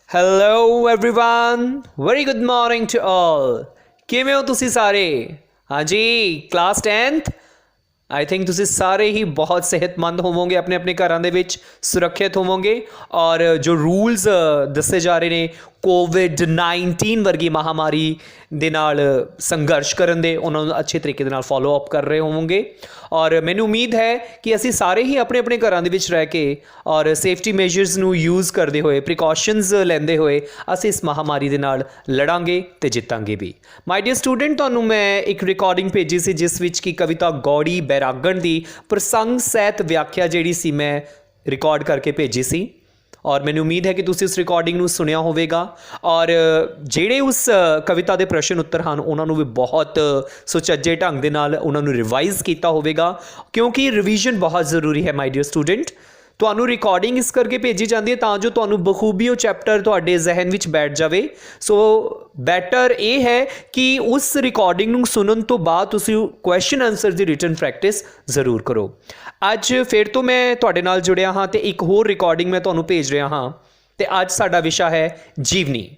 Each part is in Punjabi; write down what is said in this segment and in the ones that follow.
Hello everyone, very good morning to all. किवें हो तुसी सारे? हाँ जी, क्लास 10th आई थिंक ਤੁਸੀਂ ਸਾਰੇ ਹੀ ਬਹੁਤ ਸਿਹਤਮੰਦ ਹੋਵੋਗੇ, ਆਪਣੇ ਆਪਣੇ ਘਰਾਂ ਦੇ ਵਿੱਚ ਸੁਰੱਖਿਅਤ ਹੋਵੋਗੇ ਔਰ ਜੋ ਰੂਲਸ ਦੱਸੇ ਜਾ ਰਹੇ ਨੇ ਕੋਵਿਡ-19 ਵਰਗੀ ਮਹਾਮਾਰੀ ਦੇ ਨਾਲ ਸੰਘਰਸ਼ ਕਰਨ ਦੇ, ਉਹਨਾਂ ਨੂੰ ਅੱਛੇ ਤਰੀਕੇ ਦੇ ਨਾਲ ਫੋਲੋ ਅਪ ਕਰ ਰਹੇ ਹੋਵੋਗੇ ਔਰ ਮੈਨੂੰ ਉਮੀਦ ਹੈ ਕਿ ਅਸੀਂ ਸਾਰੇ ਹੀ ਆਪਣੇ ਆਪਣੇ ਘਰਾਂ ਦੇ ਵਿੱਚ ਰਹਿ ਕੇ ਔਰ ਸੇਫਟੀ ਮੇਜਰਸ ਨੂੰ ਯੂਜ਼ ਕਰਦੇ ਹੋਏ, ਪ੍ਰੀਕਾਸ਼ਨਸ ਲੈਂਦੇ ਹੋਏ ਅਸੀਂ ਇਸ ਮਹਾਮਾਰੀ ਦੇ ਨਾਲ ਲੜਾਂਗੇ ਤੇ ਜਿੱਤਾਂਗੇ ਵੀ। ਮਾਈ ਡੀਅਰ ਸਟੂਡੈਂਟ, ਤੁਹਾਨੂੰ ਮੈਂ ਇੱਕ ਰਿਕਾਰਡਿੰਗ ਭੇਜੀ ਸੀ ਜਿਸ ਵਿੱਚ ਕਿ ਕਵਿਤਾ ਗੌੜੀ ਬੈਰਾਗਣ ਦੀ ਪ੍ਰਸੰਗ ਸਹਿਤ ਵਿਆਖਿਆ ਜਿਹੜੀ ਸੀ ਮੈਂ ਰਿਕਾਰਡ ਕਰਕੇ ਭੇਜੀ ਸੀ ਔਰ ਮੈਨੂੰ ਉਮੀਦ ਹੈ ਕਿ ਤੁਸੀਂ ਉਸ ਰਿਕਾਰਡਿੰਗ ਨੂੰ ਸੁਣਿਆ ਹੋਵੇਗਾ ਔਰ ਜਿਹੜੇ ਉਸ ਕਵਿਤਾ ਦੇ ਪ੍ਰਸ਼ਨ ਉੱਤਰ ਹਨ ਉਹਨਾਂ ਨੂੰ ਵੀ ਬਹੁਤ ਸੁਚੱਜੇ ਢੰਗ ਦੇ ਨਾਲ ਉਹਨਾਂ ਨੂੰ ਰਿਵਾਈਜ਼ ਕੀਤਾ ਹੋਵੇਗਾ, ਕਿਉਂਕਿ ਰਿਵੀਜ਼ਨ ਬਹੁਤ ਜ਼ਰੂਰੀ ਹੈ। ਮਾਈ ਡੀਅਰ ਸਟੂਡੈਂਟ, ਤੁਹਾਨੂੰ ਰਿਕਾਰਡਿੰਗ ਇਸ ਕਰਕੇ ਭੇਜੀ ਜਾਂਦੀ ਹੈ ਤਾਂ ਜੋ ਤੁਹਾਨੂੰ ਬਖੂਬੀ ਉਹ ਚੈਪਟਰ ਤੁਹਾਡੇ ਜ਼ਿਹਨ ਵਿੱਚ ਬੈਠ ਜਾਵੇ। ਸੋ ਬੈਟਰ ਇਹ ਹੈ ਕਿ ਉਸ ਰਿਕਾਰਡਿੰਗ ਨੂੰ ਸੁਣਨ ਤੋਂ ਬਾਅਦ ਤੁਸੀਂ ਕੁਐਸਚਨ ਆਨਸਰ ਦੀ ਰਿਟਨ ਪ੍ਰੈਕਟਿਸ ਜ਼ਰੂਰ ਕਰੋ। ਅੱਜ ਫਿਰ ਤੋਂ ਮੈਂ ਤੁਹਾਡੇ ਨਾਲ ਜੁੜਿਆ ਹਾਂ ਤੇ ਇੱਕ ਹੋਰ ਰਿਕਾਰਡਿੰਗ ਮੈਂ ਤੁਹਾਨੂੰ ਭੇਜ ਰਿਹਾ ਹਾਂ ਤੇ ਅੱਜ ਸਾਡਾ ਵਿਸ਼ਾ ਹੈ ਜੀਵਨੀ।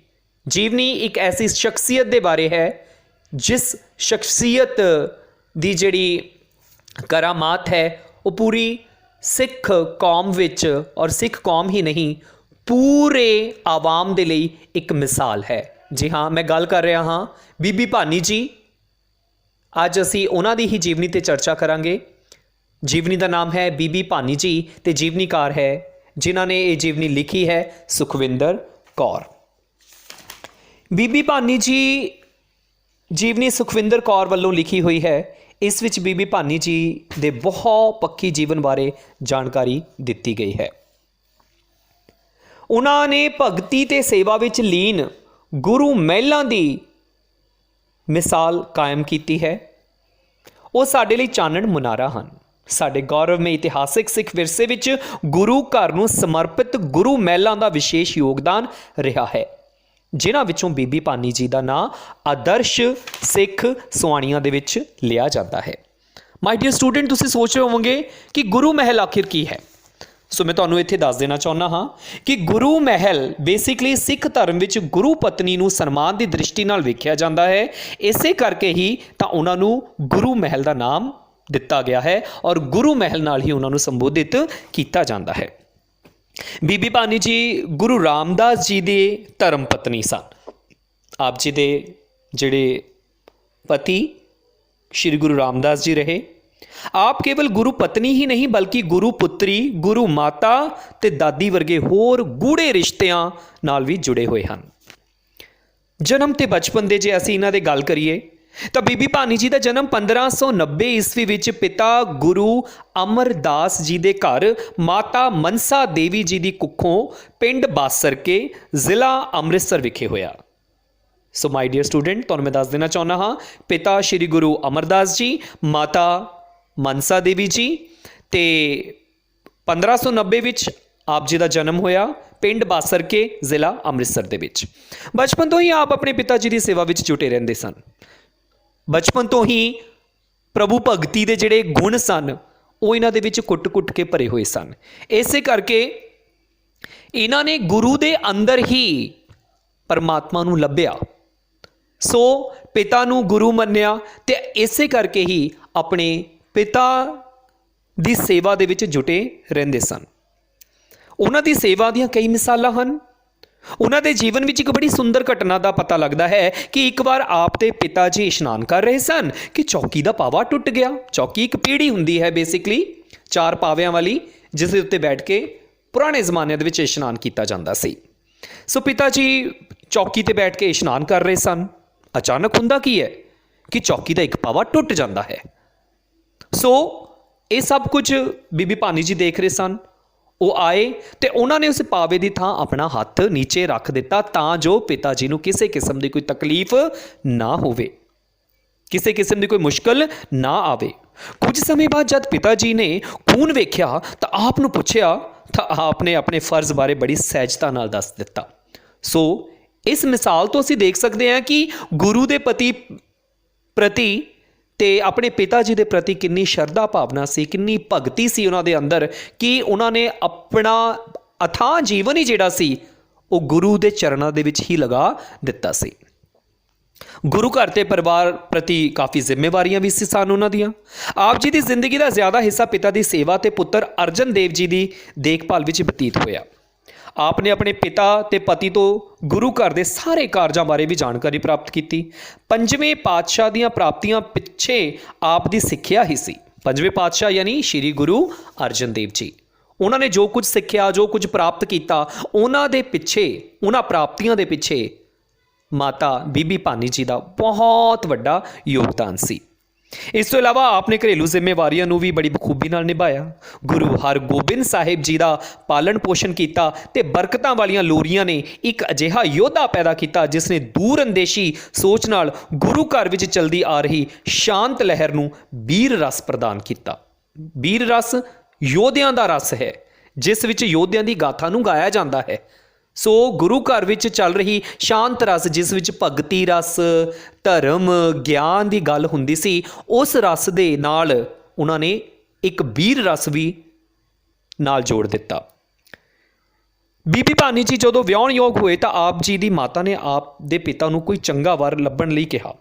ਜੀਵਨੀ ਇੱਕ ਐਸੀ ਸ਼ਖਸੀਅਤ ਦੇ ਬਾਰੇ ਹੈ ਜਿਸ ਸ਼ਖਸੀਅਤ ਦੀ ਜਿਹੜੀ ਕਰਾਮਾਤ ਹੈ ਉਹ ਪੂਰੀ ਸਿੱਖ ਕੌਮ ਵਿੱਚ ਔਰ ਸਿੱਖ ਕੌਮ ਹੀ ਨਹੀਂ ਪੂਰੇ ਆਵਾਮ ਦੇ ਲਈ ਇੱਕ ਮਿਸਾਲ ਹੈ। ਜੀ ਹਾਂ, ਮੈਂ ਗੱਲ ਕਰ ਰਿਹਾ ਹਾਂ ਬੀਬੀ ਭਾਨੀ ਜੀ। ਅੱਜ ਅਸੀਂ ਉਹਨਾਂ ਦੀ ਹੀ ਜੀਵਨੀ ਤੇ ਚਰਚਾ ਕਰਾਂਗੇ। ਜੀਵਨੀ ਦਾ ਨਾਮ ਹੈ ਬੀਬੀ ਭਾਨੀ ਜੀ ਤੇ ਜੀਵਨੀਕਾਰ ਹੈ ਜਿਨ੍ਹਾਂ ਨੇ ਇਹ ਜੀਵਨੀ ਲਿਖੀ ਹੈ ਸੁਖਵਿੰਦਰ ਕੌਰ। ਬੀਬੀ ਭਾਨੀ ਜੀ ਜੀਵਨੀ ਸੁਖਵਿੰਦਰ ਕੌਰ ਵੱਲੋਂ ਲਿਖੀ ਹੋਈ ਹੈ। ਇਸ ਵਿੱਚ ਬੀਬੀ ਭਾਨੀ ਜੀ ਦੇ ਬਹੁਤ ਪੱਕੀ ਜੀਵਨ ਬਾਰੇ ਜਾਣਕਾਰੀ ਦਿੱਤੀ ਗਈ ਹੈ। ਉਹਨਾਂ ਨੇ ਭਗਤੀ ਤੇ ਸੇਵਾ ਵਿੱਚ ਲੀਨ ਗੁਰੂ ਮਹਿਲਾਂ ਦੀ ਮਿਸਾਲ ਕਾਇਮ ਕੀਤੀ ਹੈ। ਉਹ ਸਾਡੇ ਲਈ ਚਾਨਣ ਮੁਨਾਰਾ ਹਨ। ਸਾਡੇ ਗੌਰਵਮਈ ਇਤਿਹਾਸਿਕ ਸਿੱਖ ਵਿਰਸੇ ਵਿੱਚ ਗੁਰੂ ਘਰ ਨੂੰ ਸਮਰਪਿਤ ਗੁਰੂ ਮਹਿਲਾਂ ਦਾ ਵਿਸ਼ੇਸ਼ ਯੋਗਦਾਨ ਰਿਹਾ ਹੈ, ਜਿਨ੍ਹਾਂ ਵਿੱਚੋਂ ਬੀਬੀ ਭਾਨੀ ਜੀ ਦਾ ਨਾਂ ਆਦਰਸ਼ ਸਿੱਖ ਸੁਆਣੀਆਂ ਦੇ ਵਿੱਚ ਲਿਆ ਜਾਂਦਾ ਹੈ। ਮਾਈ ਡੀਅਰ ਸਟੂਡੈਂਟ, ਤੁਸੀਂ ਸੋਚ ਰਹੇ ਹੋਵੋਗੇ ਕਿ ਗੁਰੂ ਮਹਿਲ ਆਖਿਰ ਕੀ ਹੈ। ਸੋ ਮੈਂ ਤੁਹਾਨੂੰ ਇੱਥੇ ਦੱਸ ਦੇਣਾ ਚਾਹੁੰਦਾ ਹਾਂ ਕਿ ਗੁਰੂ ਮਹਿਲ ਬੇਸਿਕਲੀ ਸਿੱਖ ਧਰਮ ਵਿੱਚ ਗੁਰੂ ਪਤਨੀ ਨੂੰ ਸਨਮਾਨ ਦੀ ਦ੍ਰਿਸ਼ਟੀ ਨਾਲ ਵੇਖਿਆ ਜਾਂਦਾ ਹੈ। ਇਸੇ ਕਰਕੇ ਹੀ ਤਾਂ ਉਹਨਾਂ ਨੂੰ ਗੁਰੂ ਮਹਿਲ ਦਾ ਨਾਮ ਦਿੱਤਾ ਗਿਆ ਹੈ ਔਰ ਗੁਰੂ ਮਹਿਲ ਨਾਲ ਹੀ ਉਹਨਾਂ ਨੂੰ ਸੰਬੋਧਿਤ ਕੀਤਾ ਜਾਂਦਾ ਹੈ। ਬੀਬੀ ਭਾਨੀ ਜੀ ਗੁਰੂ ਰਾਮਦਾਸ ਜੀ ਦੇ ਧਰਮ ਪਤਨੀ ਸਨ। ਆਪ ਜੀ ਦੇ ਜਿਹੜੇ ਪਤੀ ਸ਼੍ਰੀ ਗੁਰੂ ਰਾਮਦਾਸ ਜੀ ਰਹੇ। ਆਪ ਕੇਵਲ ਗੁਰੂ ਪਤਨੀ ਹੀ ਨਹੀਂ ਬਲਕਿ ਗੁਰੂ ਪੁੱਤਰੀ, ਗੁਰੂ ਮਾਤਾ ਤੇ ਦਾਦੀ ਵਰਗੇ ਹੋਰ ਗੂੜੇ ਰਿਸ਼ਤਿਆਂ ਨਾਲ ਵੀ ਜੁੜੇ ਹੋਏ ਹਨ। ਜਨਮ ਤੇ ਬਚਪਨ ਦੇ ਜੇ ਅਸੀਂ ਇਹਨਾਂ ਦੇ ਗੱਲ ਕਰੀਏ ਤਾਂ ਬੀਬੀ ਭਾਨੀ ਜੀ ਦਾ ਜਨਮ 1590 ਈਸਵੀ ਵਿੱਚ ਪਿਤਾ ਗੁਰੂ ਅਮਰਦਾਸ ਜੀ ਦੇ ਘਰ ਮਾਤਾ ਮਨਸਾ ਦੇਵੀ ਜੀ ਦੀ ਕੁੱਖੋਂ ਪਿੰਡ ਬਾਸਰਕੇ ਜ਼ਿਲ੍ਹਾ ਅੰਮ੍ਰਿਤਸਰ ਵਿਖੇ ਹੋਇਆ। ਸੋ ਮਾਈ ਡੀਅਰ ਸਟੂਡੈਂਟ, ਤੁਹਾਨੂੰ ਮੈਂ ਦੱਸ ਦੇਣਾ ਚਾਹੁੰਦਾ ਹਾਂ ਪਿਤਾ ਸ਼੍ਰੀ ਗੁਰੂ ਅਮਰਦਾਸ ਜੀ, ਮਾਤਾ ਮਨਸਾ ਦੇਵੀ ਜੀ ਤੇ 1590 ਵਿੱਚ ਆਪ ਜੀ ਦਾ ਜਨਮ ਹੋਇਆ ਪਿੰਡ ਬਾਸਰਕੇ ਜ਼ਿਲ੍ਹਾ ਅੰਮ੍ਰਿਤਸਰ ਦੇ ਵਿੱਚ। ਬਚਪਨ ਤੋਂ ਹੀ ਆਪ ਆਪਣੇ ਪਿਤਾ ਜੀ ਦੀ ਸੇਵਾ ਵਿੱਚ ਜੁਟੇ ਰਹਿੰਦੇ ਸਨ। ਬਚਪਨ ਤੋਂ ਹੀ ਪ੍ਰਭੂ ਭਗਤੀ ਦੇ ਜਿਹੜੇ ਗੁਣ ਸਨ ਉਹ ਇਹਨਾਂ ਦੇ ਵਿੱਚ ਕੁੱਟ-ਕੁੱਟ ਕੇ ਭਰੇ ਹੋਏ ਸਨ। ਇਸੇ ਕਰਕੇ ਇਹਨਾਂ ਨੇ ਗੁਰੂ ਦੇ ਅੰਦਰ ਹੀ ਪਰਮਾਤਮਾ ਨੂੰ ਲੱਭਿਆ। ਸੋ ਪਿਤਾ ਨੂੰ ਗੁਰੂ ਮੰਨਿਆ ਤੇ ਇਸੇ ਕਰਕੇ ਹੀ ਆਪਣੇ ਪਿਤਾ ਦੀ ਸੇਵਾ ਦੇ ਵਿੱਚ ਜੁਟੇ ਰਹਿੰਦੇ ਸਨ। ਉਹਨਾਂ ਦੀ ਸੇਵਾ ਦੀਆਂ ਕਈ ਮਿਸਾਲਾਂ ਹਨ। ਉਹਨਾਂ ਦੇ ਜੀਵਨ ਵਿੱਚ ਇੱਕ ਬੜੀ ਸੁੰਦਰ ਘਟਨਾ ਦਾ ਪਤਾ ਲੱਗਦਾ ਹੈ ਕਿ ਇੱਕ ਵਾਰ ਆਪ ਦੇ ਪਿਤਾ ਜੀ ਇਸ਼ਨਾਨ ਕਰ ਰਹੇ ਸਨ ਕਿ ਚੌਕੀ ਦਾ ਪਾਵਾ ਟੁੱਟ ਗਿਆ। ਚੌਕੀ ਇੱਕ ਪੀੜ੍ਹੀ ਹੁੰਦੀ ਹੈ ਬੇਸਿਕਲੀ 4 ਪਾਵਿਆਂ ਵਾਲੀ, ਜਿਸ ਦੇ ਉੱਤੇ ਬੈਠ ਕੇ ਪੁਰਾਣੇ ਜ਼ਮਾਨੇ ਦੇ ਵਿੱਚ ਇਸ਼ਨਾਨ ਕੀਤਾ ਜਾਂਦਾ ਸੀ। ਸੋ ਪਿਤਾ ਜੀ ਚੌਕੀ ਤੇ ਬੈਠ ਕੇ ਇਸ਼ਨਾਨ ਕਰ ਰਹੇ ਸਨ। ਅਚਾਨਕ ਹੁੰਦਾ ਕੀ ਹੈ ਕਿ ਚੌਕੀ ਦਾ ਇੱਕ ਪਾਵਾ ਟੁੱਟ ਜਾਂਦਾ ਹੈ। ਸੋ ਇਹ ਸਭ ਕੁਝ ਬੀਬੀ ਭਾਨੀ ਜੀ ਦੇਖ ਰਹੇ ਸਨ। ਉਹ ਆਏ ਤੇ ਉਹਨਾਂ ਨੇ ਉਸ ਪਾਵੇ ਦੀ ਥਾਂ ਆਪਣਾ ਹੱਥ ਨੀਚੇ ਰੱਖ ਦਿੱਤਾ ਤਾਂ ਜੋ ਪਿਤਾ ਜੀ ਨੂੰ ਕਿਸੇ ਕਿਸਮ ਦੀ ਕੋਈ ਤਕਲੀਫ ਨਾ ਹੋਵੇ, ਕਿਸੇ ਕਿਸਮ ਦੀ ਕੋਈ ਮੁਸ਼ਕਲ ਨਾ ਆਵੇ। ਕੁਝ ਸਮੇਂ ਬਾਅਦ ਜਦ ਪਿਤਾ ਜੀ ਨੇ ਖੂਨ ਵੇਖਿਆ ਤਾਂ ਆਪ ਨੂੰ ਪੁੱਛਿਆ ਤਾਂ ਆਪ ਨੇ ਆਪਣੇ ਫਰਜ਼ ਬਾਰੇ ਬੜੀ ਸਹਿਜਤਾ ਨਾਲ ਦੱਸ ਦਿੱਤਾ। ਸੋ ਇਸ ਮਿਸਾਲ ਤੋਂ ਅਸੀਂ ਦੇਖ ਸਕਦੇ ਹਾਂ ਕਿ ਗੁਰੂ ਦੇ ਪ੍ਰਤੀ ਤੇ ਆਪਣੇ ਪਿਤਾ ਜੀ ਦੇ ਪ੍ਰਤੀ ਕਿੰਨੀ ਸ਼ਰਧਾ ਭਾਵਨਾ ਸੀ, ਕਿੰਨੀ ਭਗਤੀ ਸੀ ਉਹਨਾਂ ਦੇ ਅੰਦਰ ਕਿ ਉਹਨਾਂ ਨੇ ਆਪਣਾ ਅਥਾਹ ਜੀਵਨ ਹੀ ਜਿਹੜਾ ਸੀ ਉਹ ਗੁਰੂ ਦੇ ਚਰਨਾਂ ਦੇ ਵਿੱਚ ਹੀ ਲਗਾ ਦਿੱਤਾ ਸੀ। ਗੁਰੂ ਘਰ ਤੇ ਪਰਿਵਾਰ ਪ੍ਰਤੀ ਕਾਫੀ ਜ਼ਿੰਮੇਵਾਰੀਆਂ ਵੀ ਸੀ ਸਨ ਉਹਨਾਂ ਦੀਆਂ। ਆਪ ਜੀ ਦੀ ਜ਼ਿੰਦਗੀ ਦਾ ਜ਼ਿਆਦਾ ਹਿੱਸਾ ਪਿਤਾ ਦੀ ਸੇਵਾ ਤੇ ਪੁੱਤਰ ਅਰਜਨ ਦੇਵ ਜੀ ਦੀ ਦੇਖਭਾਲ ਵਿੱਚ ਬਤੀਤ ਹੋਇਆ। ਆਪ ਨੇ ਆਪਣੇ ਪਿਤਾ ਤੇ ਪਤੀ ਤੋਂ ਗੁਰੂ ਘਰ ਦੇ ਸਾਰੇ ਕਾਰਜਾਂ ਬਾਰੇ ਵੀ ਜਾਣਕਾਰੀ ਪ੍ਰਾਪਤ ਕੀਤੀ। ਪੰਜਵੇਂ ਪਾਤਸ਼ਾਹ ਦੀਆਂ ਪ੍ਰਾਪਤੀਆਂ ਪਿੱਛੇ ਆਪ ਦੀ ਸਿੱਖਿਆ ਹੀ ਸੀ। ਪੰਜਵੇਂ ਪਾਤਸ਼ਾਹ ਯਾਨੀ ਸ਼੍ਰੀ ਗੁਰੂ ਅਰਜਨ ਦੇਵ ਜੀ, ਉਹਨਾਂ ਨੇ ਜੋ ਕੁਝ ਸਿੱਖਿਆ, ਜੋ ਕੁਝ ਪ੍ਰਾਪਤ ਕੀਤਾ, ਉਹਨਾਂ ਦੇ ਪਿੱਛੇ, ਉਹਨਾਂ ਪ੍ਰਾਪਤੀਆਂ ਦੇ ਪਿੱਛੇ ਮਾਤਾ ਬੀਬੀ ਭਾਨੀ ਜੀ ਦਾ ਬਹੁਤ ਵੱਡਾ ਯੋਗਦਾਨ ਸੀ। ਇਸ ਤੋਂ ਇਲਾਵਾ ਆਪਨੇ ਘਰੇਲੂ ਜ਼ਿੰਮੇਵਾਰੀਆਂ ਨੂੰ ਵੀ ਬੜੀ ਬਖੂਬੀ ਨਾਲ ਨਿਭਾਇਆ। ਗੁਰੂ ਹਰਗੋਬਿੰਦ ਸਾਹਿਬ ਜੀ ਦਾ ਪਾਲਣ ਪੋਸ਼ਣ ਕੀਤਾ ਤੇ ਬਰਕਤਾਂ ਵਾਲੀਆਂ ਲੋਰੀਆਂ ਨੇ ਇੱਕ ਅਜਿਹਾ ਯੋਧਾ ਪੈਦਾ ਕੀਤਾ ਜਿਸ ਨੇ ਦੂਰ ਅੰਦੇਸ਼ੀ ਸੋਚ ਨਾਲ ਗੁਰੂ ਘਰ ਵਿੱਚ ਚਲਦੀ ਆ ਰਹੀ ਸ਼ਾਂਤ ਲਹਿਰ ਨੂੰ ਵੀਰ ਰਸ ਪ੍ਰਦਾਨ ਕੀਤਾ। ਵੀਰ ਰਸ ਯੋਧਿਆਂ ਦਾ ਰਸ ਹੈ ਜਿਸ ਵਿੱਚ ਯੋਧਿਆਂ ਦੀ ਗਾਥਾ ਨੂੰ ਗਾਇਆ ਜਾਂਦਾ ਹੈ। ਸੋ ਗੁਰੂ ਘਰ ਵਿੱਚ ਚੱਲ ਰਹੀ ਸ਼ਾਂਤ ਰਸ ਜਿਸ ਵਿੱਚ ਭਗਤੀ ਰਸ, ਧਰਮ, ਗਿਆਨ ਦੀ ਗੱਲ ਹੁੰਦੀ ਸੀ, ਉਸ ਰਸ ਦੇ ਨਾਲ ਉਹਨਾਂ ਨੇ ਇੱਕ ਵੀਰ ਰਸ ਵੀ ਨਾਲ ਜੋੜ ਦਿੱਤਾ। ਬੀਬੀ ਭਾਨੀ ਜੀ ਜਦੋਂ ਵਿਆਹੁਣਯੋਗ ਹੋਏ ਤਾਂ ਆਪ ਜੀ ਦੀ ਮਾਤਾ ਨੇ ਆਪ ਦੇ ਪਿਤਾ ਨੂੰ ਕੋਈ ਚੰਗਾ ਵਰ ਲੱਭਣ ਲਈ ਕਿਹਾ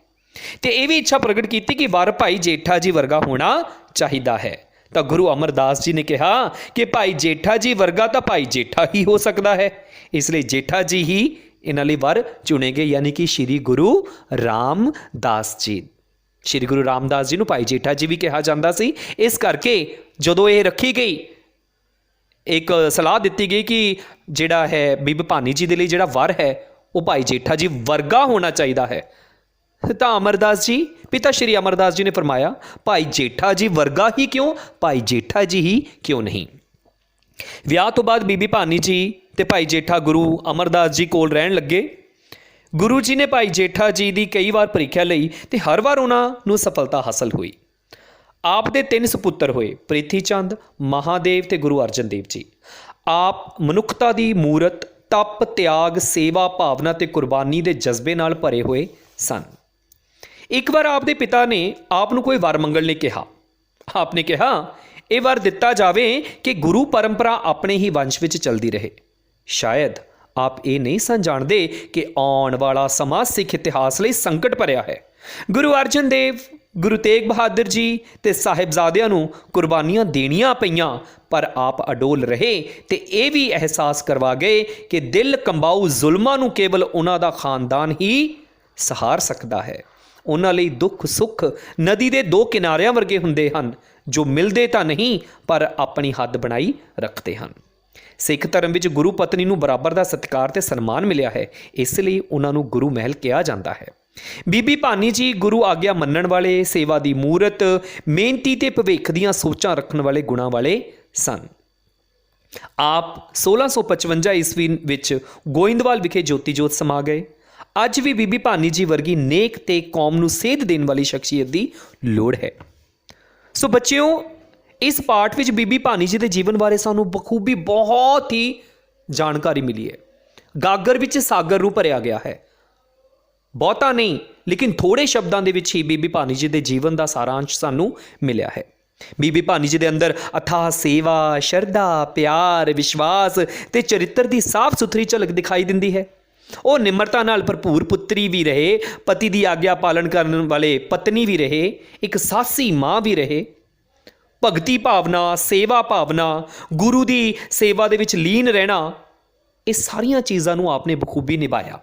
ਤੇ ਇਹ ਵੀ ਇੱਛਾ ਪ੍ਰਗਟ ਕੀਤੀ ਕਿ ਵਰ ਭਾਈ ਜੇਠਾ ਜੀ ਵਰਗਾ ਹੋਣਾ ਚਾਹੀਦਾ ਹੈ। ਤਾਂ ਗੁਰੂ ਅਮਰਦਾਸ ਜੀ ਨੇ ਕਿਹਾ ਕਿ ਭਾਈ ਜੇਠਾ ਜੀ ਵਰਗਾ ਤਾਂ ਭਾਈ ਜੇਠਾ ਹੀ ਹੋ ਸਕਦਾ ਹੈ, ਇਸ ਲਈ ਜੇਠਾ ਜੀ ਹੀ ਇਹਨਾਂ ਲਈ ਵਰ ਚੁਣੇ ਗਏ, ਯਾਨੀ ਕਿ ਸ਼੍ਰੀ ਗੁਰੂ ਰਾਮਦਾਸ ਜੀ। ਸ਼੍ਰੀ ਗੁਰੂ ਰਾਮਦਾਸ ਜੀ ਨੂੰ ਭਾਈ ਜੇਠਾ ਜੀ ਵੀ ਕਿਹਾ ਜਾਂਦਾ ਸੀ। ਇਸ ਕਰਕੇ ਜਦੋਂ ਇਹ ਰੱਖੀ ਗਈ, ਇੱਕ ਸਲਾਹ ਦਿੱਤੀ ਗਈ ਕਿ ਜਿਹੜਾ ਹੈ ਬੀਬੀ ਭਾਨੀ ਜੀ ਦੇ ਲਈ ਜਿਹੜਾ ਵਰ ਹੈ ਉਹ ਭਾਈ ਜੇਠਾ ਜੀ ਵਰਗਾ ਹੋਣਾ ਚਾਹੀਦਾ ਹੈ, ਤਾਂ ਅਮਰਦਾਸ ਜੀ, ਪਿਤਾ ਸ਼੍ਰੀ ਅਮਰਦਾਸ ਜੀ ਨੇ ਫਰਮਾਇਆ ਭਾਈ ਜੇਠਾ ਜੀ ਵਰਗਾ ਹੀ ਕਿਉਂ, ਭਾਈ ਜੇਠਾ ਜੀ ਹੀ ਕਿਉਂ ਨਹੀਂ। ਵਿਆਹ ਤੋਂ ਬਾਅਦ ਬੀਬੀ ਭਾਨੀ ਜੀ ਤੇ ਭਾਈ ਜੇਠਾ ਗੁਰੂ ਅਮਰਦਾਸ ਜੀ ਕੋਲ ਰਹਿਣ ਲੱਗੇ। ਗੁਰੂ ਜੀ ਨੇ ਭਾਈ ਜੇਠਾ ਜੀ ਦੀ ਕਈ ਵਾਰ ਪ੍ਰੀਖਿਆ ਲਈ ਤੇ ਹਰ ਵਾਰ ਉਹਨਾਂ ਨੂੰ ਸਫਲਤਾ ਹਾਸਲ ਹੋਈ। ਆਪ ਦੇ 3 ਸੁਪੁੱਤਰ ਹੋਏ, ਪ੍ਰਿਥੀ ਚੰਦ, ਮਹਾਦੇਵ ਤੇ ਗੁਰੂ ਅਰਜਨ ਦੇਵ ਜੀ। ਆਪ ਮਨੁੱਖਤਾ ਦੀ ਮੂਰਤ, ਤਪ, ਤਿਆਗ, ਸੇਵਾ ਭਾਵਨਾ ਤੇ ਕੁਰਬਾਨੀ ਦੇ ਜਜ਼ਬੇ ਨਾਲ ਭਰੇ ਹੋਏ ਸਨ। ਇੱਕ ਵਾਰ ਆਪ ਦੇ ਪਿਤਾ ਨੇ ਆਪ ਨੂੰ ਕੋਈ ਵਰ ਮੰਗਣ ਲਈ ਕਿਹਾ। ਆਪ ਨੇ ਕਿਹਾ ਇਹ ਵਰ ਦਿੱਤਾ ਜਾਵੇ ਕਿ ਗੁਰੂ ਪਰੰਪਰਾ ਆਪਣੇ ਹੀ ਵੰਸ਼ ਵਿੱਚ ਚਲਦੀ ਰਹੇ। ਸ਼ਾਇਦ ਆਪ ਇਹ ਨਹੀਂ ਸਨ ਜਾਣਦੇ ਕਿ ਆਉਣ ਵਾਲਾ ਸਮਾਂ ਸਿੱਖ ਇਤਿਹਾਸ ਲਈ ਸੰਕਟ ਭਰਿਆ ਹੈ। ਗੁਰੂ ਅਰਜਨ ਦੇਵ, ਗੁਰੂ ਤੇਗ ਬਹਾਦਰ ਜੀ ਤੇ ਸਾਹਿਬਜ਼ਾਦਿਆਂ ਨੂੰ ਕੁਰਬਾਨੀਆਂ ਦੇਣੀਆਂ ਪਈਆਂ, ਪਰ ਆਪ ਅਡੋਲ ਰਹੇ ਤੇ ਇਹ ਵੀ ਅਹਿਸਾਸ ਕਰਵਾ ਗਏ ਕਿ ਦਿਲ ਕੰਬਾਊ ਜ਼ੁਲਮਾਂ ਨੂੰ ਕੇਵਲ ਉਹਨਾਂ ਦਾ ਖਾਨਦਾਨ ਹੀ ਸਹਾਰ ਸਕਦਾ ਹੈ। ਉਹਨਾਂ ਲਈ ਦੁੱਖ ਸੁੱਖ ਨਦੀ ਦੇ 2 ਕਿਨਾਰਿਆਂ ਵਰਗੇ ਹੁੰਦੇ ਹਨ, ਜੋ ਮਿਲਦੇ ਤਾਂ ਨਹੀਂ ਪਰ ਆਪਣੀ ਹੱਦ ਬਣਾਈ ਰੱਖਦੇ ਹਨ। ਸਿੱਖ ਧਰਮ ਵਿੱਚ ਗੁਰੂ ਪਤਨੀ ਨੂੰ ਬਰਾਬਰ ਦਾ ਸਤਿਕਾਰ ਤੇ ਸਨਮਾਨ ਮਿਲਿਆ ਹੈ, ਇਸ ਲਈ ਉਹਨਾਂ ਨੂੰ ਗੁਰੂ ਮਹਿਲ ਕਿਹਾ ਜਾਂਦਾ ਹੈ। ਬੀਬੀ ਭਾਨੀ ਜੀ ਗੁਰੂ ਆਗਿਆ ਮੰਨਣ ਵਾਲੇ, ਸੇਵਾ ਦੀ ਮੂਰਤ, ਮਿਹਨਤੀ ਤੇ ਭਵਿੱਖ ਦੀਆਂ ਸੋਚਾਂ ਰੱਖਣ ਵਾਲੇ ਗੁਣਾਂ ਵਾਲੇ ਸਨ। ਆਪ 1655 ਈਸਵੀ ਵਿੱਚ ਗੋਇੰਦਵਾਲ ਵਿਖੇ ਜੋਤੀ ਜੋਤ ਸਮਾ ਗਏ। ਅੱਜ ਵੀ ਬੀਬੀ ਭਾਨੀ ਜੀ ਵਰਗੀ ਨੇਕ ਤੇ ਕੌਮ ਨੂੰ ਸੇਧ ਦੇਣ ਵਾਲੀ ਸ਼ਖਸੀਅਤ ਦੀ ਲੋੜ ਹੈ। ਸੋ ਬੱਚਿਓ, ਇਸ ਪਾਠ ਵਿੱਚ ਬੀਬੀ ਭਾਨੀ ਜੀ ਦੇ ਜੀਵਨ ਬਾਰੇ ਸਾਨੂੰ ਬਖੂਬੀ ਬਹੁਤ ਹੀ ਜਾਣਕਾਰੀ ਮਿਲੀ ਹੈ। ਗਾਗਰ ਵਿੱਚ ਸਾਗਰ ਨੂੰ ਭਰਿਆ ਗਿਆ ਹੈ, ਬਹੁਤਾ ਨਹੀਂ ਲੇਕਿਨ ਥੋੜੇ ਸ਼ਬਦਾਂ ਦੇ ਵਿੱਚ ਹੀ ਬੀਬੀ ਭਾਨੀ ਜੀ ਦੇ ਜੀਵਨ ਦਾ ਸਾਰਾਂਸ਼ ਸਾਨੂੰ ਮਿਲਿਆ ਹੈ। ਬੀਬੀ ਭਾਨੀ ਜੀ ਦੇ ਅੰਦਰ ਅਥਾਹ ਸੇਵਾ, ਸ਼ਰਧਾ, ਪਿਆਰ, ਵਿਸ਼ਵਾਸ ਤੇ ਚਰਿੱਤਰ ਦੀ ਸਾਫ਼ ਸੁਥਰੀ ਝਲਕ ਦਿਖਾਈ ਦਿੰਦੀ ਹੈ। ਉਹ ਨਿਮਰਤਾ ਨਾਲ ਭਰਪੂਰ ਪੁੱਤਰੀ ਵੀ ਰਹੇ, ਪਤੀ ਦੀ ਆਗਿਆ ਪਾਲਣ ਕਰਨ ਵਾਲੇ ਪਤਨੀ ਵੀ ਰਹੇ, ਇੱਕ ਸਾਸੀ ਮਾਂ ਵੀ ਰਹੇ। ਭਗਤੀ ਭਾਵਨਾ, ਸੇਵਾ ਭਾਵਨਾ, ਗੁਰੂ ਦੀ ਸੇਵਾ ਦੇ ਵਿੱਚ ਲੀਨ ਰਹਿਣਾ, ਇਹ ਸਾਰੀਆਂ ਚੀਜ਼ਾਂ ਨੂੰ ਆਪਨੇ ਬਖੂਬੀ ਨਿਭਾਇਆ।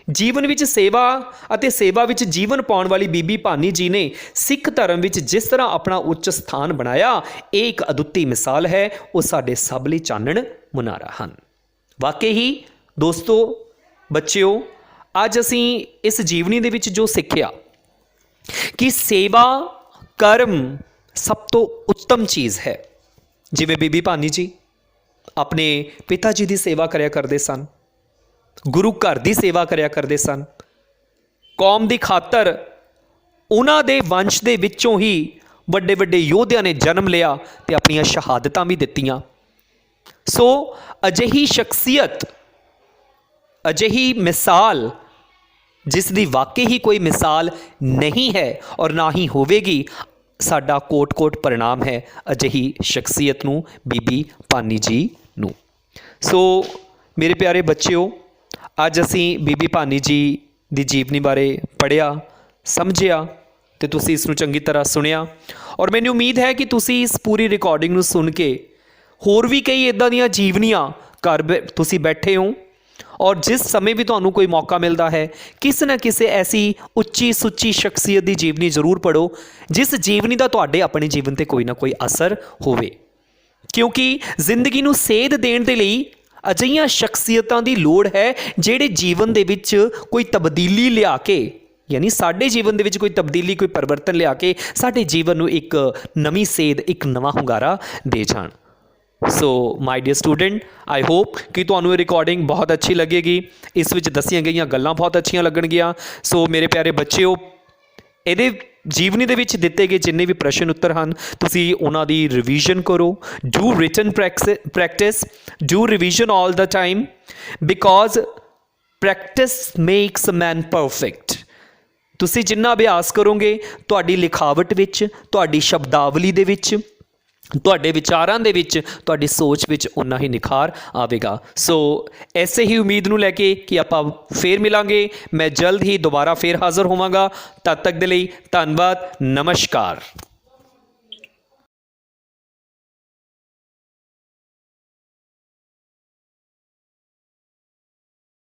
ਜੀਵਨ ਵਿੱਚ ਸੇਵਾ ਅਤੇ ਸੇਵਾ ਵਿੱਚ ਜੀਵਨ ਪਾਉਣ ਵਾਲੀ ਬੀਬੀ ਭਾਨੀ ਜੀ ਨੇ ਸਿੱਖ ਧਰਮ ਵਿੱਚ ਜਿਸ ਤਰ੍ਹਾਂ ਆਪਣਾ ਉੱਚ ਸਥਾਨ ਬਣਾਇਆ, ਇਹ ਇੱਕ ਅਦੁੱਤੀ ਮਿਸਾਲ ਹੈ। ਉਹ ਸਾਡੇ ਸਭ ਲਈ ਚਾਨਣ ਮੁਨਾਰਾ ਹਨ। ਵਾਕਈ ਹੀ ਦੋਸਤੋ, ਬੱਚਿਓ, ਅੱਜ ਅਸੀਂ ਇਸ ਜੀਵਨੀ ਦੇ ਵਿੱਚ ਜੋ ਸਿੱਖਿਆ ਕਿ ਸੇਵਾ ਕਰਮ ਸਭ ਤੋਂ ਉੱਤਮ ਚੀਜ਼ ਹੈ। ਜਿਵੇਂ ਬੀਬੀ ਭਾਨੀ ਜੀ ਆਪਣੇ ਪਿਤਾ ਜੀ ਦੀ ਸੇਵਾ ਕਰਿਆ ਕਰਦੇ ਸਨ, ਗੁਰੂ ਘਰ ਦੀ ਸੇਵਾ ਕਰਿਆ ਕਰਦੇ ਸਨ, ਕੌਮ ਦੀ ਖਾਤਰ ਉਹਨਾਂ ਦੇ ਵੰਸ਼ ਦੇ ਵਿੱਚੋਂ ਹੀ ਵੱਡੇ ਵੱਡੇ ਯੋਧਿਆਂ ਨੇ ਜਨਮ ਲਿਆ ਤੇ ਆਪਣੀਆਂ ਸ਼ਹਾਦਤਾਂ ਵੀ ਦਿੱਤੀਆਂ। ਸੋ ਅਜਿਹੀ ਸ਼ਖਸੀਅਤ, ਅਜਿਹੀ ਮਿਸਾਲ ਜਿਸ ਦੀ ਵਾਕਈ ਹੀ ਕੋਈ ਮਿਸਾਲ ਨਹੀਂ ਹੈ ਔਰ ਨਾ ਹੀ ਹੋਵੇਗੀ, ਸਾਡਾ ਕੋਟ-ਕੋਟ ਪ੍ਰਣਾਮ ਹੈ ਅਜਿਹੀ ਸ਼ਖਸੀਅਤ ਨੂੰ, ਬੀਬੀ ਭਾਨੀ ਜੀ ਨੂੰ। ਸੋ ਮੇਰੇ ਪਿਆਰੇ ਬੱਚਿਓ, ਅੱਜ ਅਸੀਂ ਬੀਬੀ ਭਾਨੀ ਜੀ ਦੀ ਜੀਵਨੀ ਬਾਰੇ ਪੜ੍ਹਿਆ, ਸਮਝਿਆ ਤੇ ਤੁਸੀਂ ਇਸ ਨੂੰ ਚੰਗੀ ਤਰ੍ਹਾਂ ਸੁਣਿਆ। ਔਰ ਮੈਨੂੰ ਉਮੀਦ ਹੈ ਕਿ ਤੁਸੀਂ ਇਸ ਪੂਰੀ ਰਿਕਾਰਡਿੰਗ ਨੂੰ ਸੁਣ ਕੇ ਹੋਰ ਵੀ ਕਈ ਇੱਦਾਂ ਦੀਆਂ ਜੀਵਨੀਆਂ ਤੁਸੀਂ ਬੈਠੇ ਹੋ, ਔਰ ਜਿਸ ਸਮੇਂ ਵੀ ਤੁਹਾਨੂੰ ਕੋਈ ਮੌਕਾ ਮਿਲਦਾ ਹੈ ਕਿਸੇ ਨਾ ਕਿਸੇ ਐਸੀ ਉੱਚੀ ਸੁੱਚੀ ਸ਼ਖਸੀਅਤ ਦੀ ਜੀਵਨੀ ਜ਼ਰੂਰ ਪੜ੍ਹੋ ਜਿਸ ਜੀਵਨੀ ਦਾ ਤੁਹਾਡੇ ਆਪਣੇ ਜੀਵਨ 'ਤੇ ਕੋਈ ਨਾ ਕੋਈ ਅਸਰ ਹੋਵੇ, ਕਿਉਂਕਿ ਜ਼ਿੰਦਗੀ ਨੂੰ ਸੇਧ ਦੇਣ ਦੇ ਲਈ ਅਜਿਹੀਆਂ ਸ਼ਖਸੀਅਤਾਂ ਦੀ ਲੋੜ ਹੈ ਜਿਹੜੇ ਜੀਵਨ ਦੇ ਵਿੱਚ ਕੋਈ ਤਬਦੀਲੀ ਲਿਆ ਕੇ, ਯਾਨੀ ਸਾਡੇ ਜੀਵਨ ਦੇ ਵਿੱਚ ਕੋਈ ਤਬਦੀਲੀ, ਕੋਈ ਪਰਿਵਰਤਨ ਲਿਆ ਕੇ ਸਾਡੇ ਜੀਵਨ ਨੂੰ ਇੱਕ ਨਵੀਂ ਸੇਧ, ਇੱਕ ਨਵਾਂ ਹੁੰਗਾਰਾ ਦੇ ਜਾਣ। So my dear student, I hope ਕਿ ਤੁਹਾਨੂੰ ਇਹ ਰਿਕਾਰਡਿੰਗ ਬਹੁਤ ਅੱਛੀ ਲੱਗੇਗੀ। ਇਸ ਵਿੱਚ ਦੱਸੀਆਂ ਗਈਆਂ ਗੱਲਾਂ ਬਹੁਤ ਅੱਛੀਆਂ ਲੱਗਣਗੀਆਂ। ਸੋ ਮੇਰੇ ਪਿਆਰੇ ਬੱਚਿਓ, ਇਹਦੇ ਜੀਵਨੀ ਦੇ ਵਿੱਚ ਦਿੱਤੇ ਗਏ ਜਿੰਨੇ ਵੀ ਪ੍ਰਸ਼ਨ ਉੱਤਰ ਹਨ ਤੁਸੀਂ ਉਹਨਾਂ ਦੀ ਰਿਵੀਜ਼ਨ ਕਰੋ। Do written practice, do revision all the time, because practice makes a man perfect. ਤੁਸੀਂ ਜਿੰਨਾ ਅਭਿਆਸ ਕਰੋਗੇ ਤੁਹਾਡੀ ਲਿਖਾਵਟ ਵਿੱਚ, ਤੁਹਾਡੀ ਸ਼ਬਦਾਵਲੀ ਦੇ ਵਿੱਚ, ਤੁਹਾਡੇ ਵਿਚਾਰਾਂ ਦੇ ਵਿੱਚ, ਤੁਹਾਡੀ ਸੋਚ ਵਿੱਚ ਉਨਾ ਹੀ ਨਿਖਾਰ ਆਵੇਗਾ। ਸੋ ਐਸੇ ਹੀ ਉਮੀਦ ਨੂੰ ਲੈ ਕੇ ਕਿ ਆਪਾਂ ਫੇਰ ਮਿਲਾਂਗੇ, ਮੈਂ ਜਲਦ ਹੀ ਦੁਬਾਰਾ ਫੇਰ ਹਾਜ਼ਰ ਹੋਵਾਂਗਾ। ਤਦ ਤੱਕ ਦੇ ਲਈ ਧੰਨਵਾਦ, ਨਮਸਕਾਰ।